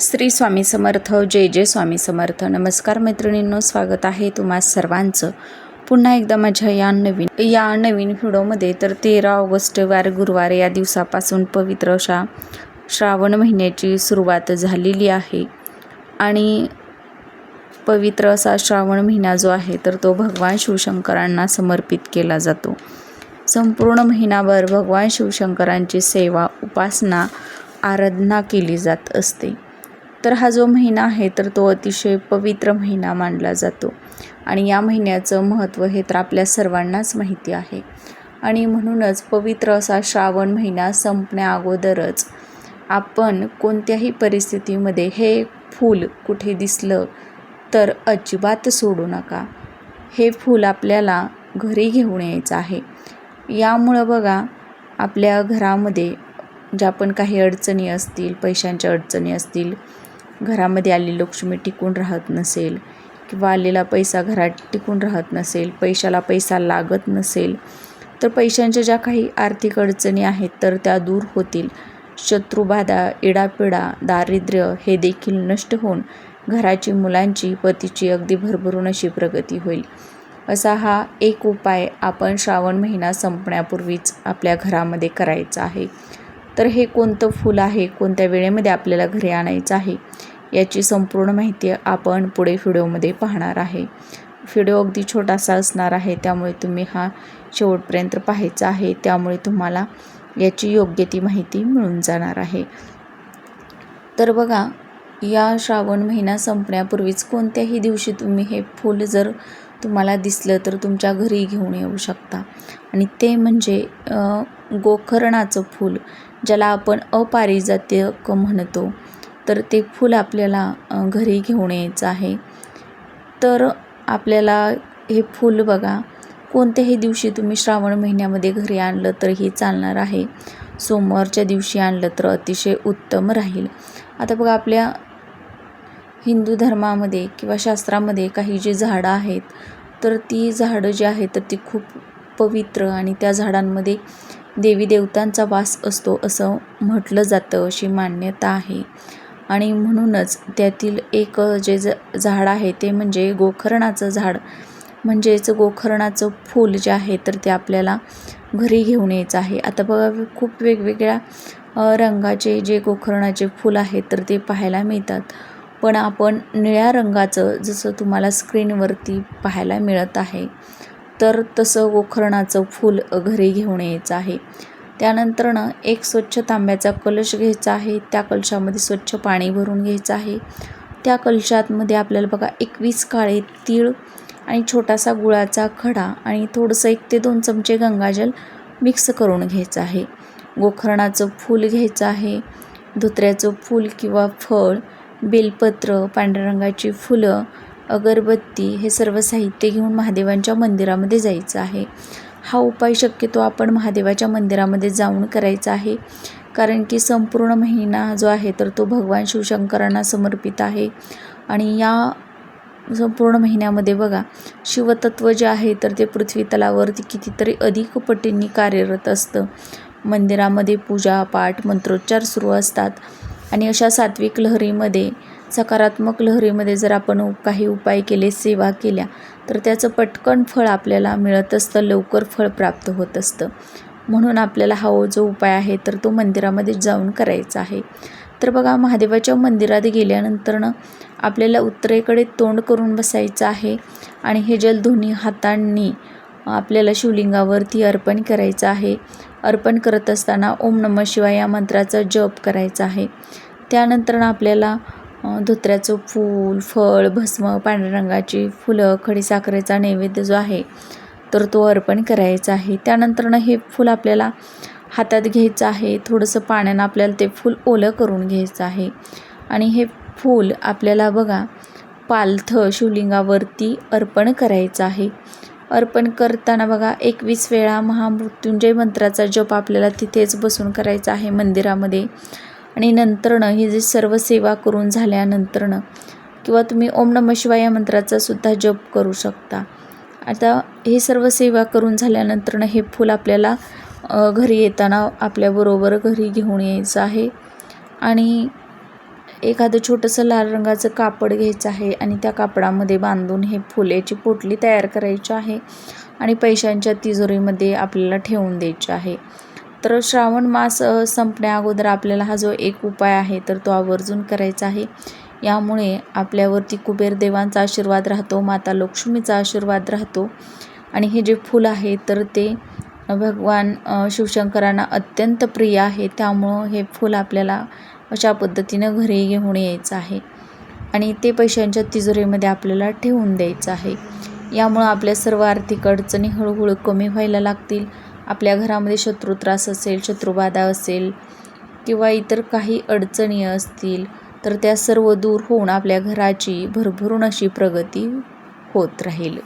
श्री स्वामी समर्थ. जय जय स्वामी समर्थ. नमस्कार मैत्रिणींनो, स्वागत आहे तुम्हा सर्वांचं पुन्हा एकदा माझ्या या नवीन व्हिडिओमध्ये. तर 13 ऑगस्ट वार गुरुवार या दिवसापासून पवित्र अशा श्रावण महिन्याची सुरुवात झालेली आहे. आणि पवित्र असा श्रावण महिना जो आहे तर तो भगवान शिवशंकरांना समर्पित केला जातो. संपूर्ण महिनाभर भगवान शिवशंकरांची सेवा, उपासना, आराधना केली जात असते. तर हा जो महिना आहे तर तो अतिशय पवित्र महिना मानला जातो. आणि या महिन्याचं महत्त्व हे तर आपल्या सर्वांनाच माहिती आहे. आणि म्हणूनच पवित्र असा श्रावण महिना संपण्या अगोदरच आपण कोणत्याही परिस्थितीमध्ये हे फूल कुठे दिसलं तर अजिबात सोडू नका. हे फूल आपल्याला घरी घेऊन यायचं आहे. यामुळं बघा, आपल्या घरामध्ये ज्या पण काही अडचणी असतील, पैशांच्या अडचणी असतील, घरामध्ये आलेली लक्ष्मी टिकून राहत नसेल किंवा आलेला पैसा घरात टिकून राहत नसेल, पैशाला पैसा लागत नसेल, तर पैशांच्या ज्या काही आर्थिक अडचणी आहेत तर त्या दूर होतील. शत्रुबाधा, इडापिडा, दारिद्र्य हे देखील नष्ट होऊन घराची, मुलांची, पतीची अगदी भरभरून अशी प्रगती होईल. असा हा एक उपाय आपण श्रावण महिना संपण्यापूर्वीच आपल्या घरामध्ये करायचा आहे. तर हे कोणतं फूल आहे, कोणत्या वेळेमध्ये आपल्याला घरी आणायचं आहे, याची संपूर्ण माहिती आपण पुढे व्हिडिओमध्ये पाहणार आहे. व्हिडिओ अगदी छोटासा असणार आहे, त्यामुळे तुम्ही हा शेवटपर्यंत पाहायचा आहे. त्यामुळे तुम्हाला याची योग्य ती माहिती मिळून जाणार आहे. तर बघा, या श्रावण महिना संपण्यापूर्वीच कोणत्याही दिवशी तुम्ही हे फूल जर तुम्हाला दिसलं तर तुमच्या घरी घेऊन येऊ शकता. आणि ते म्हणजे गोकर्णाचं फूल, ज्याला आपण अपारिजातक म्हणतो. तर ते फूल आपल्याला घरी घेऊन यायचं आहे. तर आपल्याला हे फूल बघा, कोणत्याही दिवशी तुम्ही श्रावण महिन्यामध्ये घरी आणलं तरीही चालणार आहे. सोमवारच्या दिवशी आणलं तर अतिशय उत्तम राहील. आता बघा, आपल्या हिंदू धर्मामध्ये किंवा शास्त्रामध्ये काही जी झाडं आहेत तर ती झाडं जी आहेत तर ती खूप पवित्र आणि त्या झाडांमध्ये देवी देवतांचा वास असतो असं म्हटलं जातं, अशी मान्यता आहे. आणि म्हणूनच त्यातील एक जे झाड आहे ते म्हणजे गोकर्णाचं झाड, म्हणजेच गोकर्णाचं फूल जे आहे तर ते आपल्याला घरी घेऊन यायचं आहे. आता बघा, खूप वेगवेगळ्या रंगाचे जे गोकर्णाचे फूल आहेत तर ते पाहायला मिळतात. पण आपण निळ्या रंगाचं, जसं तुम्हाला स्क्रीनवरती पाहायला मिळत आहे, तर तसं गोकर्णाचं फूल घरी घेऊन यायचं आहे. त्यानंतरनं एक स्वच्छ तांब्याचा कलश घ्यायचा आहे. त्या कलशामध्ये स्वच्छ पाणी भरून घ्यायचं आहे. त्या कलशामध्ये आपल्याला बघा 21 काळे तीळ आणि छोटासा गुळाचा खडा आणि थोडंसं 1 ते 2 चमचे गंगाजल मिक्स करून घ्यायचं आहे. गोकर्णाचं फूल घ्यायचं आहे. धोत्र्याचं फूल किंवा फळ, बेलपत्र, पांढऱ्या रंगाची फुलं, अगरबत्ती हे सर्व साहित्य घेऊन महादेवांच्या मंदिरामध्ये जायचं आहे. हा उपाय शक्यतो आपण महादेवाच्या मंदिरामध्ये जाऊन करायचा आहे, कारण की संपूर्ण महिना जो आहे तर तो भगवान शिवशंकरांना समर्पित आहे. आणि या संपूर्ण महिन्यामध्ये बघा, शिवतत्व जे आहे तर ते पृथ्वी तलावरती कितीतरी अधिक पटींनी कार्यरत असतं. मंदिरामध्ये पूजा पाठ, मंत्रोच्चार सुरू असतात. आणि अशा सात्विक लहरीमध्ये, सकारात्मक लहरीमध्ये जर आपण काही उपाय केले, सेवा केल्या, तर त्याचं पटकन फळ आपल्याला मिळत असतं, लवकर फळ प्राप्त होत असतं. म्हणून आपल्याला हा जो उपाय आहे तर तो मंदिरामध्ये जाऊन करायचा आहे. तर बघा, महादेवाच्या मंदिरात गेल्यानंतरनं आपल्याला उत्तरेकडे तोंड करून बसायचं आहे. आणि हे जल दोन्ही हातांनी आपल्याला शिवलिंगावरती अर्पण करायचं आहे. अर्पण करत असताना ओम नमः शिवाय या मंत्राचा जप करायचा आहे. त्यानंतर आपल्याला धोत्र्याचं फूल, फळ, भस्म, पांढऱ्या रंगाची फुलं, खडीसाखरेचा नैवेद्य जो आहे तर तो अर्पण करायचा आहे. त्यानंतर हे फूल आपल्याला हातात घ्यायचं आहे. थोडंसं पाण्यानं आपल्याला ते फूल ओलं करून घ्यायचं आहे. आणि हे फूल आपल्याला बघा, पालथं शिवलिंगावरती अर्पण करायचं आहे. अर्पण करताना बघा, 21 वेळा महामृत्युंजय मंत्राचा जप आपल्याला तिथेच बसून करायचा आहे मंदिरामध्ये. आणि नंतरनं ही जी सर्व सेवा करून झाल्यानंतरनं किंवा तुम्ही ओम नमः शिवाय या मंत्राचा सुद्धा जप करू शकता. आता हे सर्व सेवा करून झाल्यानंतरनं हे फूल आपल्याला घरी येताना आपल्याबरोबर घरी घेऊन यायचं आहे. आणि एखादं छोटंसं लाल रंगाचं कापड घ्यायचं आहे आणि त्या कापडामध्ये बांधून हे फुलाची पोटली तयार करायची आहे आणि पैशांच्या तिजोरीमध्ये आपल्याला ठेवून द्यायची आहे. तर श्रावण मास संपण्या अगोदर आपल्याला हा जो एक उपाय आहे तर तो आवर्जून करायचा आहे. यामुळे आपल्यावरती कुबेर देवांचा आशीर्वाद राहतो, माता लक्ष्मीचा आशीर्वाद राहतो आणि हे जे फूल आहे तर ते भगवान शिवशंकरांना अत्यंत प्रिय आहे. त्यामुळं हे फूल आपल्याला अशा पद्धतीनं घरी घेऊन यायचं आहे आणि ते पैशांच्या तिजोरीमध्ये आपल्याला ठेवून द्यायचं आहे. यामुळं आपल्या सर्व आर्थिक अडचणी हळूहळू कमी व्हायला लागतील. आपल्या घरामध्ये शत्रुत्रास असेल, शत्रुबाधा असेल किंवा इतर काही अडचणी असतील तर त्या सर्व दूर होऊन आपल्या घराची भरभरून अशी प्रगती होत राहील.